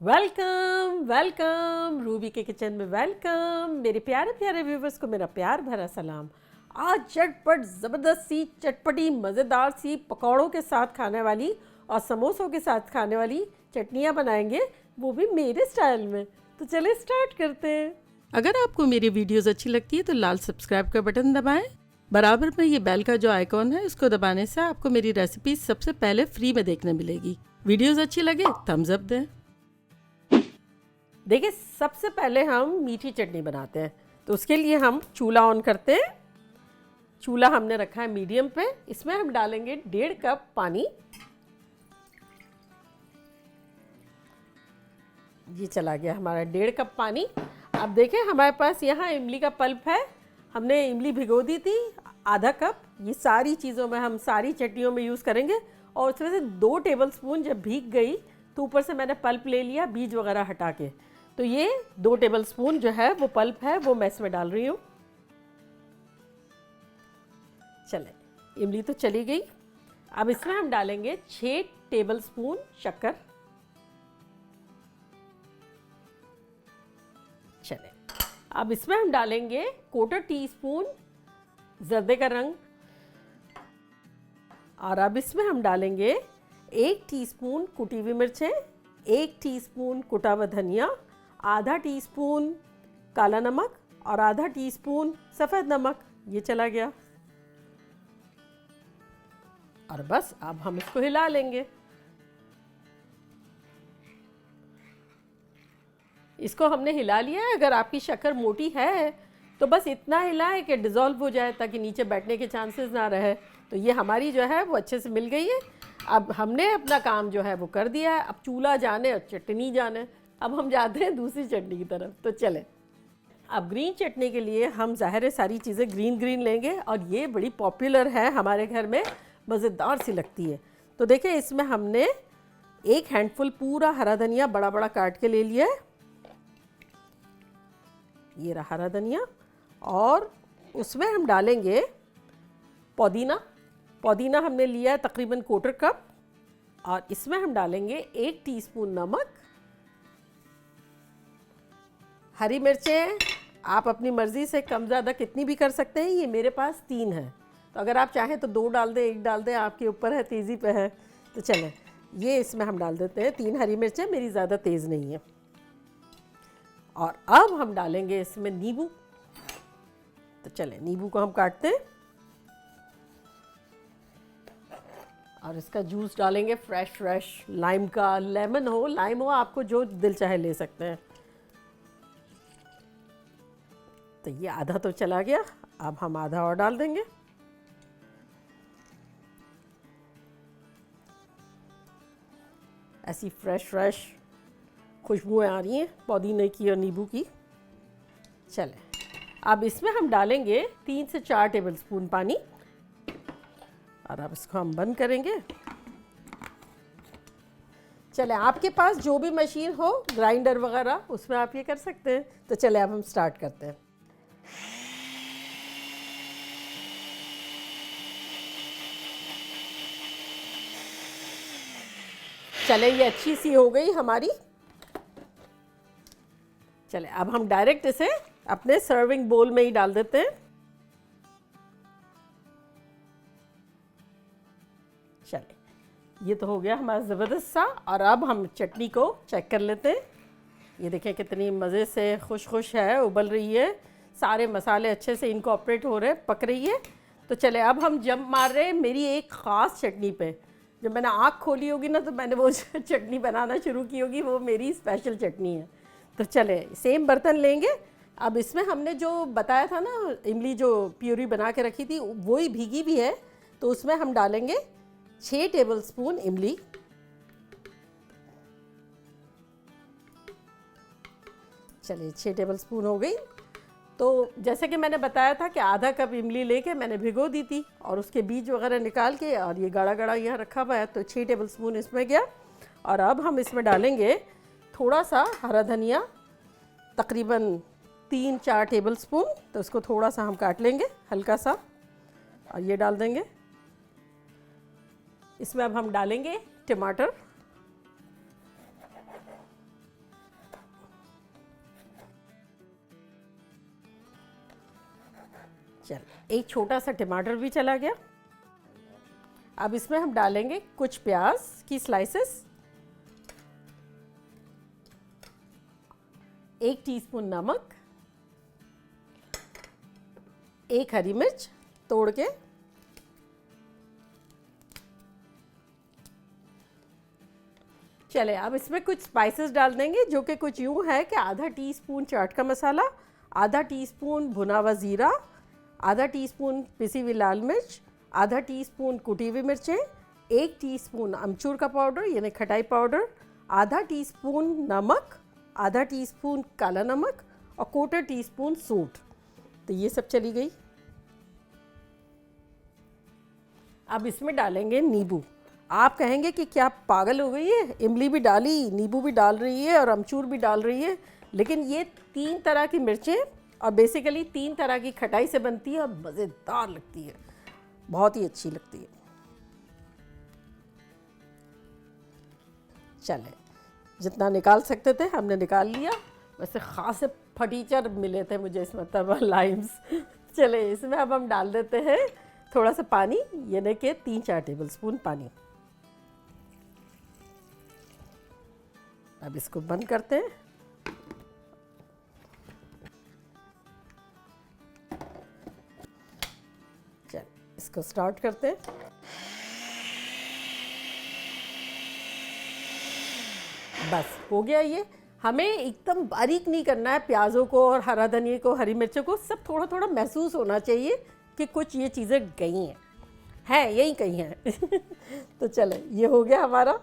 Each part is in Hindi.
वेलकम वेलकम रूबी के किचन में वेलकम। मेरे प्यारे प्यारे व्यूवर्स को मेरा प्यार भरा सलाम। आज झटपट ज़बरदस्त सी चटपटी मज़ेदार सी पकौड़ों के साथ खाने वाली और समोसों के साथ खाने वाली चटनियाँ बनाएंगे, वो भी मेरे स्टाइल में। तो चलिए स्टार्ट करते हैं। अगर आपको मेरी वीडियोस अच्छी लगती है तो लाल सब्सक्राइब का बटन दबाएं। बराबर में ये बेल का जो आइकॉन है उसको दबाने से आपको मेरी रेसिपी सबसे पहले फ्री में देखने मिलेगी। वीडियोस अच्छी लगे थम्स अप दें। देखिए, सबसे पहले हम मीठी चटनी बनाते हैं, तो उसके लिए हम चूल्हा ऑन करते हैं। चूल्हा हमने रखा है मीडियम पे। इसमें हम डालेंगे 1.5 कप पानी। ये चला गया हमारा 1.5 कप पानी। अब देखें, हमारे पास यहाँ इमली का पल्प है। हमने इमली भिगो दी थी आधा कप। ये सारी चीज़ों में हम सारी चटनियों में यूज़ करेंगे। और उसमें से 2 टेबलस्पून जब भीग गई तो ऊपर से मैंने पल्प ले लिया, बीज वगैरह हटा के। तो ये 2 टेबलस्पून जो है वो पल्प है, वो मैं इसमें डाल रही हूँ। चले, इमली तो चली गई। अब इसमें हम डालेंगे 6 टेबलस्पून शक्कर। चले, अब इसमें हम डालेंगे 1/4 टीस्पून जर्दे का रंग। और अब इसमें हम डालेंगे 1 टीस्पून कुटी हुई मिर्चें, 1 टीस्पून कुटा हुआ धनिया, आधा टीस्पून काला नमक और आधा टीस्पून सफ़ेद नमक। ये चला गया। और बस अब हम इसको हिला लेंगे। इसको हमने हिला लिया है। अगर आपकी शक्कर मोटी है तो बस इतना हिलाएं कि डिज़ोल्व हो जाए, ताकि नीचे बैठने के चांसेस ना रहे। तो ये हमारी जो है वो अच्छे से मिल गई है। अब हमने अपना काम जो है वो कर दिया है। अब चूल्हा जाने और चटनी जाने। अब हम जाते हैं दूसरी चटनी की तरफ। तो चलें, अब ग्रीन चटनी के लिए हम ज़ाहिर है सारी चीज़ें ग्रीन ग्रीन लेंगे, और ये बड़ी पॉपुलर है हमारे घर में, मज़ेदार सी लगती है। तो देखें, इसमें हमने 1 हैंडफुल पूरा हरा धनिया बड़ा बड़ा काट के ले लिया है। ये रहा हरा धनिया। और उसमें हम डालेंगे पुदीना। पुदीना हमने लिया है तकरीबन 1/4 कप। और इसमें हम डालेंगे 1 टीस्पून नमक। हरी मिर्चें आप अपनी मर्ज़ी से कम ज़्यादा कितनी भी कर सकते हैं। ये मेरे पास 3 है, तो अगर आप चाहें तो 2 डाल दें, 1 डाल दें, आपके ऊपर है, तेज़ी पे है। तो चलें, ये इसमें हम डाल देते हैं 3 हरी मिर्चें, मेरी ज़्यादा तेज़ नहीं है। और अब हम डालेंगे इसमें नींबू। तो चलें, नींबू को हम काटते हैं और इसका जूस डालेंगे फ्रेश लाइम का। लेमन हो, लाइम हो, आपको जो दिल चाहे ले सकते हैं। तो ये आधा तो चला गया। अब हम आधा और डाल देंगे। ऐसी फ्रेश खुशबुएं आ रही हैं पुदीने की और नींबू की। चलें, अब इसमें हम डालेंगे 3 से 4 टेबलस्पून पानी। और अब इसको हम बंद करेंगे। चले, आपके पास जो भी मशीन हो, ग्राइंडर वगैरह, उसमें आप ये कर सकते हैं। तो चले, अब हम स्टार्ट करते हैं। चले, ये अच्छी सी हो गई हमारी। चले, अब हम डायरेक्ट इसे अपने सर्विंग बोल में ही डाल देते हैं। चले, ये तो हो गया हमारा ज़बरदस्त सा। और अब हम चटनी को चेक कर लेते हैं। ये देखें कितनी मज़े से खुश है, उबल रही है। सारे मसाले अच्छे से इनकॉर्पोरेट हो रहे हैं, पक रही है। तो चले, अब हम जंप मार रहे हैं मेरी एक ख़ास चटनी पे। जब मैंने आँख खोली होगी ना, तो मैंने वो चटनी बनाना शुरू की होगी। वो मेरी स्पेशल चटनी है। तो चले, सेम बर्तन लेंगे। अब इसमें हमने जो बताया था ना, इमली जो प्यूरी बना के रखी थी, वही भीगी भी है। तो उसमें हम डालेंगे 6 टेबलस्पून इमली। चलिए, 6 टेबलस्पून हो गई। तो जैसे कि मैंने बताया था कि आधा कप इमली लेके मैंने भिगो दी थी, और उसके बीज वगैरह निकाल के, और ये गाढ़ा गाढ़ा यहाँ रखा हुआ है। तो 6 टेबलस्पून इसमें गया। और अब हम इसमें डालेंगे थोड़ा सा हरा धनिया, तकरीबन 3-4 टेबलस्पून। तो इसको थोड़ा सा हम काट लेंगे, हल्का सा, और ये डाल देंगे। इसमें अब हम डालेंगे टमाटर। चल, एक छोटा सा टमाटर भी चला गया। अब इसमें हम डालेंगे कुछ प्याज की स्लाइसेस, 1 टीस्पून नमक, 1 हरी मिर्च तोड़ के, चले अब इसमें कुछ स्पाइसेस डाल देंगे जो कि कुछ यूँ है कि आधा टीस्पून चाट का मसाला, आधा टीस्पून भुना हुआ ज़ीरा, आधा टीस्पून पिसी हुई लाल मिर्च, आधा टीस्पून कुटी हुई मिर्चें, 1 टीस्पून अमचूर का पाउडर यानी खटाई पाउडर, आधा टीस्पून नमक, आधा टीस्पून काला नमक और 1/4 टीस्पून सूंठ। तो ये सब चली गई। अब इसमें डालेंगे नींबू। आप कहेंगे कि क्या पागल हो गई है, इमली भी डाली, नींबू भी डाल रही है और अमचूर भी डाल रही है, लेकिन ये 3 तरह की मिर्चें और बेसिकली 3 तरह की खटाई से बनती है और मज़ेदार लगती है, बहुत ही अच्छी लगती है। चले, जितना निकाल सकते थे हमने निकाल लिया। वैसे ख़ास फटीचर मिले थे मुझे इस मतलब लाइम्स। चले, इसमें अब हम डाल देते हैं थोड़ा सा पानी, यानी कि 3-4 टेबलस्पून पानी। अब इसको बंद करते हैं। चल, इसको स्टार्ट करते हैं। बस हो गया ये। हमें एकदम बारीक नहीं करना है प्याज़ों को और हरा धनिया को, हरी मिर्चों को, सब थोड़ा थोड़ा महसूस होना चाहिए कि कुछ ये चीज़ें गई हैं यही कहीं हैं। तो चले, ये हो गया हमारा।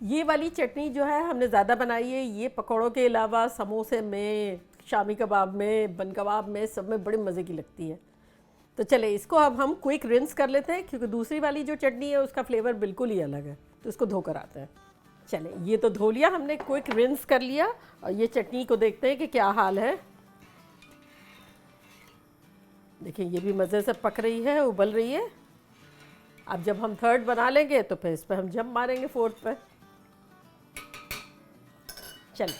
ये वाली चटनी जो है हमने ज़्यादा बनाई है। ये पकौड़ों के अलावा समोसे में, शामी कबाब में, बन कबाब में, सब में बड़े मज़े की लगती है। तो चले, इसको अब हम क्विक रिंस कर लेते हैं क्योंकि दूसरी वाली जो चटनी है उसका फ्लेवर बिल्कुल ही अलग है। तो इसको धोकर आते हैं। चले, ये तो धो लिया हमने, क्विक रिंस कर लिया और ये चटनी को देखते हैं कि क्या हाल है। देखिए, ये भी मज़े से पक रही है, उबल रही है। अब जब हम 3rd बना लेंगे तो फिर इस पर हम जंप मारेंगे 4th पे। चलो,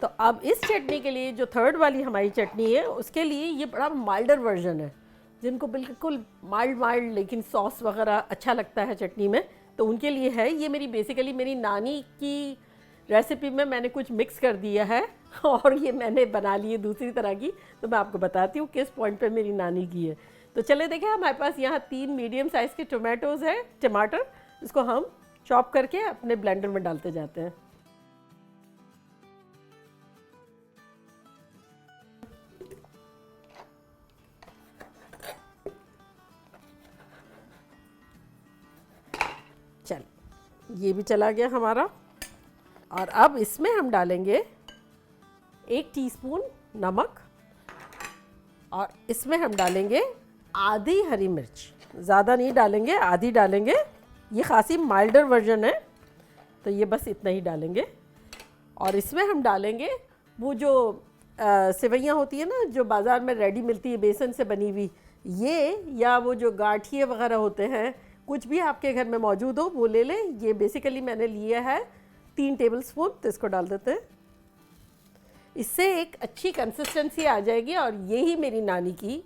तो अब इस चटनी के लिए जो 3rd वाली हमारी चटनी है उसके लिए ये बड़ा माइल्डर वर्जन है। जिनको बिल्कुल माइल्ड लेकिन सॉस वगैरह अच्छा लगता है चटनी में, तो उनके लिए है। ये मेरी बेसिकली मेरी नानी की रेसिपी में मैंने कुछ मिक्स कर दिया है और ये मैंने बना ली है दूसरी तरह की। तो मैं आपको बताती हूँ किस पॉइंट पे मेरी नानी की है। तो चले देखें, हमारे पास यहाँ 3 मीडियम साइज़ के टोमेटोज़ हैं, टमाटर। इसको हम चॉप करके अपने ब्लेंडर में डालते जाते हैं। चल, ये भी चला गया हमारा। और अब इसमें हम डालेंगे 1 टीस्पून नमक और इसमें हम डालेंगे आधी हरी मिर्च। ज़्यादा नहीं डालेंगे, आधी डालेंगे। ये खासी माइल्डर वर्जन है, तो ये बस इतना ही डालेंगे। और इसमें हम डालेंगे वो जो सेवइयाँ होती है ना, जो बाज़ार में रेडी मिलती है बेसन से बनी हुई, ये या वो जो गाठिए वगैरह होते हैं, कुछ भी आपके घर में मौजूद हो वो ले लें। ये बेसिकली मैंने लिया है 3 टेबलस्पून। तो इसको डाल देते हैं। इससे एक अच्छी कंसिस्टेंसी आ जाएगी और यही मेरी नानी की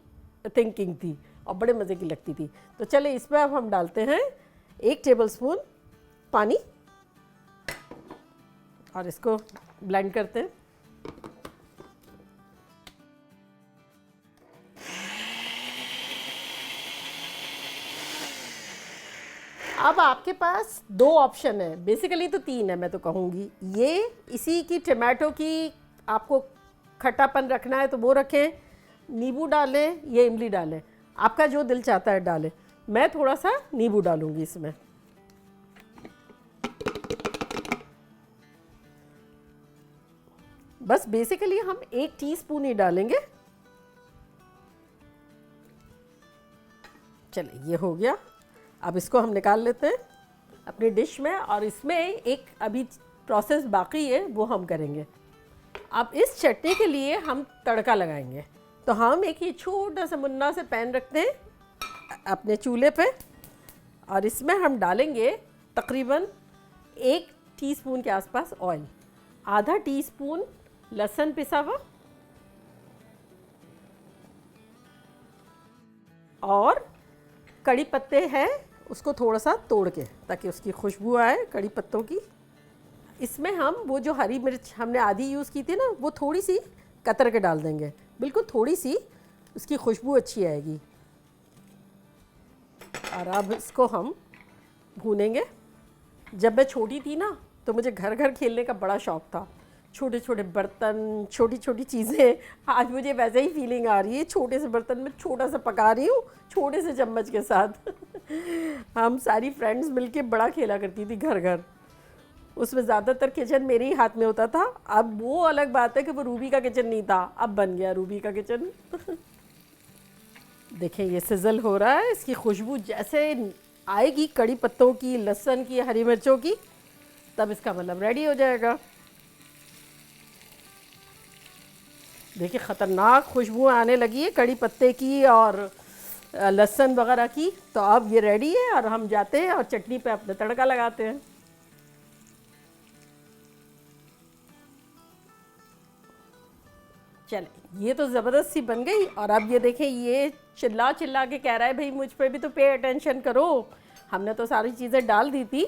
थिंकिंग थी और बड़े मज़े की लगती थी। तो चले, इसमें अब हम डालते हैं 1 टेबलस्पून पानी और इसको ब्लेंड करते हैं। अब आपके पास 2 ऑप्शन है, बेसिकली तो 3 है मैं तो कहूँगी। ये इसी की टमाटो की आपको खट्टापन रखना है तो वो रखें, नींबू डालें या इमली डालें, आपका जो दिल चाहता है डालें। मैं थोड़ा सा नींबू डालूंगी इसमें। बस बेसिकली हम 1 टीस्पून ही डालेंगे। चलिए, ये हो गया। अब इसको हम निकाल लेते हैं अपनी डिश में और इसमें एक अभी प्रोसेस बाकी है, वो हम करेंगे। अब इस चटनी के लिए हम तड़का लगाएंगे। तो हम एक ये छोटा सा मुन्ना से पैन रखते हैं अपने चूल्हे पे और इसमें हम डालेंगे तकरीबन 1 टीस्पून के आसपास ऑयल, आधा टीस्पून लहसुन पिसा हुआ और कड़ी पत्ते हैं उसको थोड़ा सा तोड़ के, ताकि उसकी खुशबू आए कड़ी पत्तों की। इसमें हम वो जो हरी मिर्च हमने आधी यूज़ की थी ना, वो थोड़ी सी कतर के डाल देंगे, बिल्कुल थोड़ी सी, उसकी खुशबू अच्छी आएगी। और अब इसको हम भूनेंगे। जब मैं छोटी थी ना तो मुझे घर घर खेलने का बड़ा शौक़ था, छोटे छोटे बर्तन, छोटी छोटी चीज़ें। आज मुझे वैसे ही फीलिंग आ रही है, छोटे से बर्तन में छोटा सा पका रही हूँ, छोटे से चम्मच के साथ। हम सारी फ्रेंड्स मिलके बड़ा खेला करती थी घर घर। उसमें ज़्यादातर किचन मेरे ही हाथ में होता था। अब वो अलग बात है कि वो रूबी का किचन नहीं था, अब बन गया रूबी का किचन। देखें ये सिजल हो रहा है, इसकी खुशबू जैसे आएगी कड़ी पत्तों की, लहसुन की, हरी मिर्चों की, तब इसका मतलब रेडी हो जाएगा। देखिए ख़तरनाक खुशबू आने लगी है कड़ी पत्ते की और लहसुन वगैरह की। तो अब ये रेडी है और हम जाते हैं और चटनी पे अपना तड़का लगाते हैं। चले, ये तो ज़बरदस्त सी बन गई। और अब ये देखें, ये चिल्ला चिल्ला के कह रहा है भाई मुझ पे भी तो पे अटेंशन करो। हमने तो सारी चीज़ें डाल दी थी।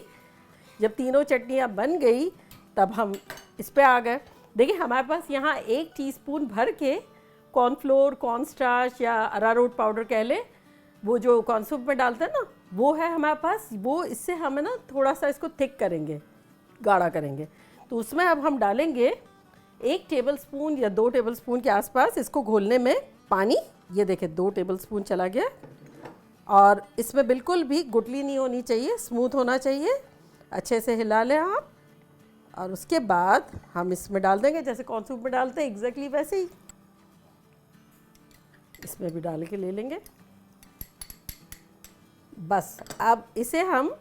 जब तीनों चटनियाँ बन गई तब हम इस पे आ गए। देखिए हमारे पास यहाँ 1 टीस्पून भर के कॉर्नफ्लोर, कॉर्नस्टार्च या अरारोट पाउडर कह लें, वो जो कॉर्न सूप में डालते हैं ना, वो है हमारे पास। वो इससे हम ना थोड़ा सा इसको थिक करेंगे, गाढ़ा करेंगे। तो उसमें अब हम डालेंगे 1 टेबलस्पून या 2 टेबलस्पून के आसपास इसको घोलने में पानी। ये देखें 2 टेबलस्पून चला गया। और इसमें बिल्कुल भी गुठली नहीं होनी चाहिए, स्मूथ होना चाहिए। अच्छे से हिला लें आप। और उसके बाद हम इसमें डाल देंगे जैसे कॉर्न सूप में डालते हैं, एग्जैक्टली वैसे ही इसमें भी डाल के ले लेंगे। बस अब इसे हम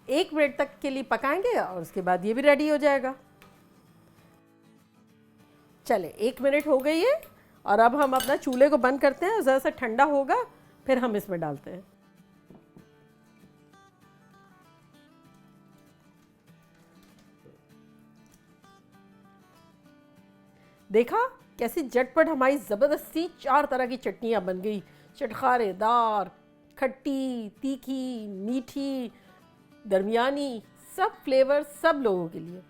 1 मिनट तक के लिए पकाएंगे और उसके बाद ये भी रेडी हो जाएगा। चले 1 मिनट हो गई है और अब हम अपना चूल्हे को बंद करते हैं। ज़रा सा ठंडा होगा फिर हम इसमें डालते हैं। देखा कैसी झटपट हमारी ज़बरदस्ती 4 तरह की चटनियाँ बन गई। चटखारेदार, खट्टी, तीखी, मीठी, दरमियानी, सब फ्लेवर सब लोगों के लिए।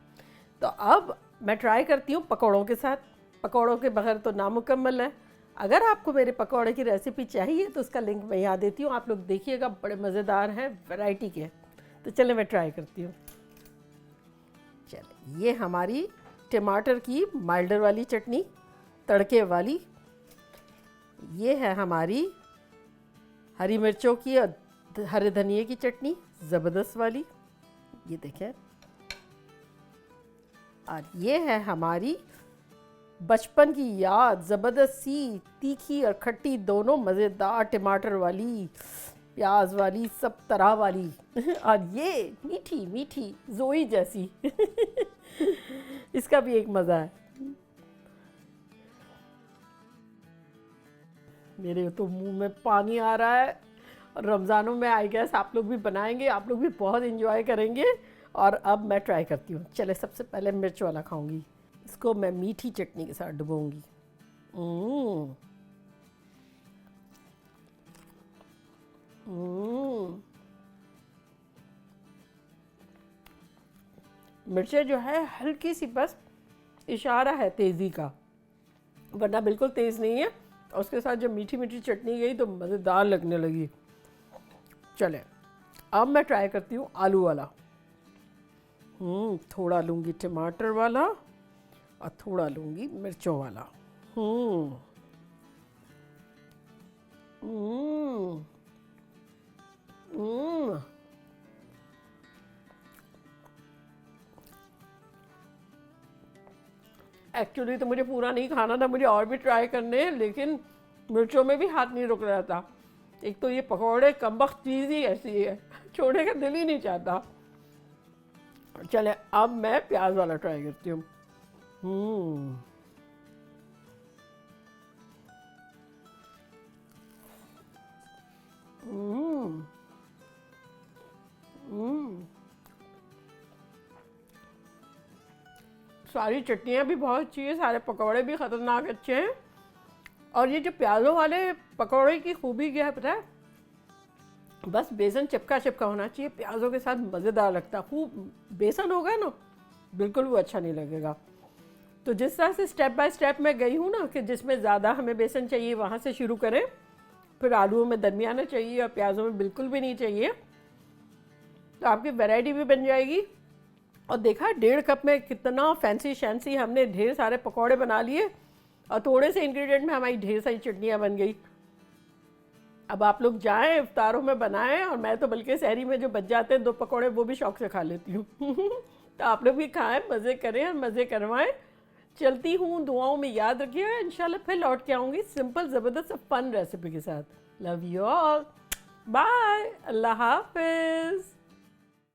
तो अब मैं ट्राई करती हूँ पकौड़ों के साथ। पकौड़ों के बगैर तो नामुकम्मल है। अगर आपको मेरे पकौड़े की रेसिपी चाहिए तो उसका लिंक मैं यहाँ देती हूँ, आप लोग देखिएगा, बड़े मज़ेदार हैं, वैरायटी के। तो चले मैं ट्राई करती हूँ। चले, ये हमारी टमाटर की माइल्डर वाली चटनी, तड़के वाली। ये है हमारी हरी मिर्चों की और हरे धनिए की चटनी, ज़बरदस्त वाली, ये देखें। और ये है हमारी बचपन की याद, ज़बरदस्त सी तीखी और खट्टी दोनों मज़ेदार, टमाटर वाली, प्याज वाली, सब तरह वाली। और ये मीठी मीठी जोई जैसी। इसका भी एक मज़ा है। मेरे तो मुंह में पानी आ रहा है। और रमज़ानों में आई गेस आप लोग भी बनाएंगे, आप लोग भी बहुत एंजॉय करेंगे। और अब मैं ट्राई करती हूँ। चले सबसे पहले मिर्च वाला खाऊंगी। इसको मैं मीठी चटनी के साथ डुबोऊंगी। मिर्चें जो है हल्की सी, बस इशारा है तेज़ी का, वरना बिल्कुल तेज़ नहीं है। और उसके साथ जब मीठी मीठी चटनी गई तो मज़ेदार लगने लगी। चले अब मैं ट्राई करती हूँ आलू वाला। थोड़ा लूँगी टमाटर वाला और थोड़ा लूँगी मिर्चों वाला। एक्चुअली तो मुझे पूरा नहीं खाना था, मुझे और भी ट्राई करने हैं, लेकिन मिर्चों में भी हाथ नहीं रुक रहा था। एक तो ये पकौड़े कमबख्त चीज़ ही ऐसी है, छोड़ने का दिल ही नहीं चाहता। चले अब मैं प्याज वाला ट्राई करती हूँ। सारी चटनियाँ भी बहुत अच्छी है, सारे पकौड़े भी ख़तरनाक अच्छे हैं। और ये जो प्याज़ों वाले पकौड़े की खूबी क्या है पता है, बस बेसन चिपका चिपका होना चाहिए, प्याज़ों के साथ मज़ेदार लगता है। खूब बेसन होगा ना बिल्कुल वो अच्छा नहीं लगेगा। तो जिस तरह से स्टेप बाय स्टेप मैं गई हूँ ना, कि जिसमें ज़्यादा हमें बेसन चाहिए वहाँ से शुरू करें, फिर आलूओं में दरमियाना चाहिए और प्याज़ों में बिल्कुल भी नहीं चाहिए, तो आपकी वैरायटी भी बन जाएगी। और देखा 1.5 कप में कितना फैंसी शैंसी हमने ढेर सारे पकौड़े बना लिए, और थोड़े से इंग्रेडिएंट में हमारी ढेर सारी चटनियाँ बन गई। अब आप लोग जाएं इफ्तारों में बनाएं, और मैं तो बल्कि सहरी में जो बच जाते हैं 2 पकौड़े वो भी शौक से खा लेती हूँ। तो आप लोग भी खाएं, मज़े करें और मज़े करवाएं। चलती हूँ, दुआओं में याद रखिएगा। इंशाल्लाह फिर लौट के आऊँगी सिंपल ज़बरदस्त फन रेसिपी के साथ। लव यू ऑल, बाय, अल्लाह हाफिज़।